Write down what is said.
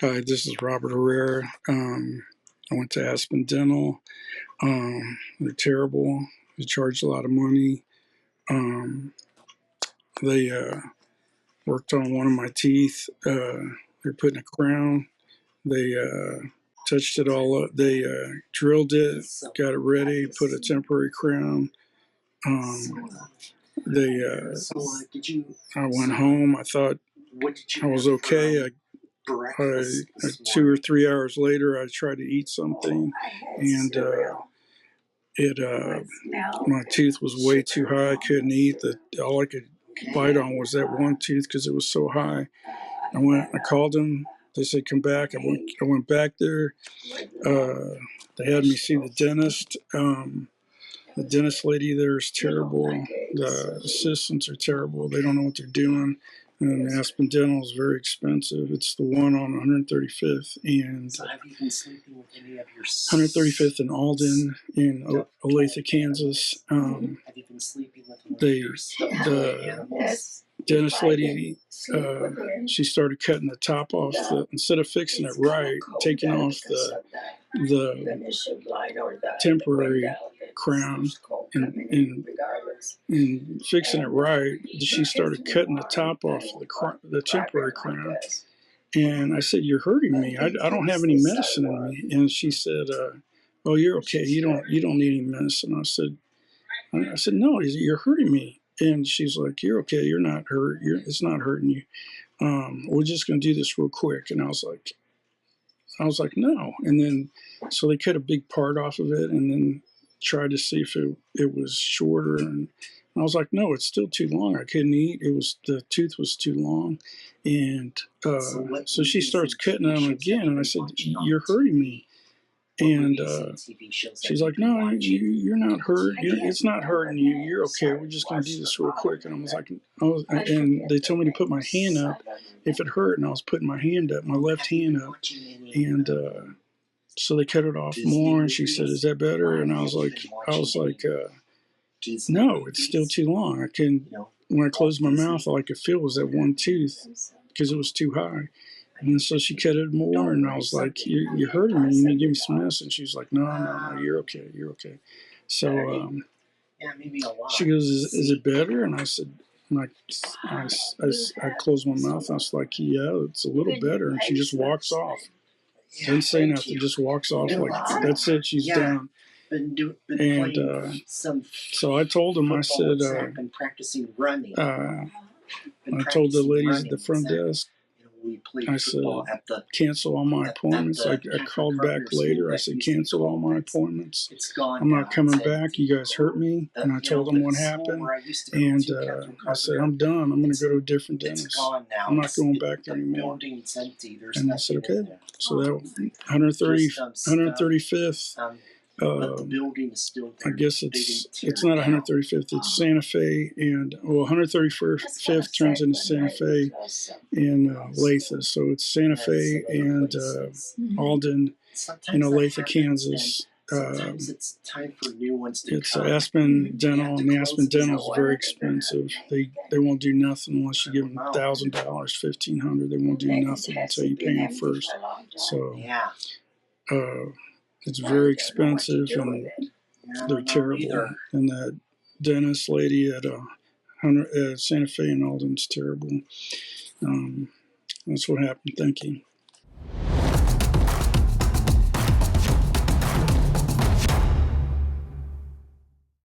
Hi, this is Robert Herrera. I went to Aspen Dental. They're terrible. They charge a lot of money. They worked on one of my teeth. They're putting a crown. They touched it all up. They drilled it, got it ready, put a temporary crown. They I went home. I thought I was okay. 2 or 3 hours later, I tried to eat something, and my tooth was way too high. I couldn't eat. All I could bite on was that one tooth because it was so high. I called them. They said, come back. I went back there. They had me see the dentist. The dentist lady there is terrible. The assistants are terrible. They don't know what they're doing. And Aspen Dental is very expensive. It's the one on 135th and So have you been sleeping with any of your 135th and Alden in Olathe, Kansas. Have you been sleeping with the dentist lady, she started cutting the top off instead of fixing it right, taking off the temporary crown and fixing it right. She started cutting the top off the temporary crown. And I said, "You're hurting me. I don't have any medicine in me." And she said, "Oh, you're okay. You don't need any medicine." I said, "No, you're hurting me." And she's like, "You're okay. You're not hurt. It's not hurting you. We're just going to do this real quick." And I was like, "No." And then, so they cut a big part off of it, and then tried to see if it was shorter. And I was like, "No, it's still too long. I couldn't eat. The tooth was too long." And so she starts cutting them again, and I said, "You're hurting me." And she's like, "No, you're not hurt. It's not hurting you. You're okay. We're just going to do this real quick." And I was like, and they told me to put my hand up if it hurt, and I was putting my hand up, my left hand up, and so they cut it off more. And she said, "Is that better?" And I was like, "No, it's still too long. When I closed my mouth, all I could feel was that one tooth because it was too high." And so she cut it more, and I was like, "You're hurting me. You need to give me some medicine." She was like, No, you're okay. You're okay." So she goes, "Is it better?" And I said, I closed my mouth. I was like, "Yeah, it's a little better." And she just walks off. Doesn't say nothing, just walks off like, that's it, she's done. And so I told him, I said, I told the ladies at the front desk, I said, cancel all my appointments. I called back later. I said, cancel all my appointments. I'm not coming back. You guys hurt me. And I told them what happened. And I said, I'm done. I'm going to go to a different dentist. I'm not going back there anymore. And I said, okay. So that 135th. The building is still there. I guess it's not 135th. It's Santa Fe, and 135th turns into Santa Fe in Olathe. So it's Santa Fe and Alden in Olathe, Kansas. It's time for new ones to It's Aspen Dental, and the Aspen Dental is very expensive. They won't do nothing unless you give them $1,000, $1,500. They won't do nothing until you pay them first. So. It's very expensive, and they're terrible. And that dentist lady at Santa Fe and Alden's terrible. That's what happened. Thank you.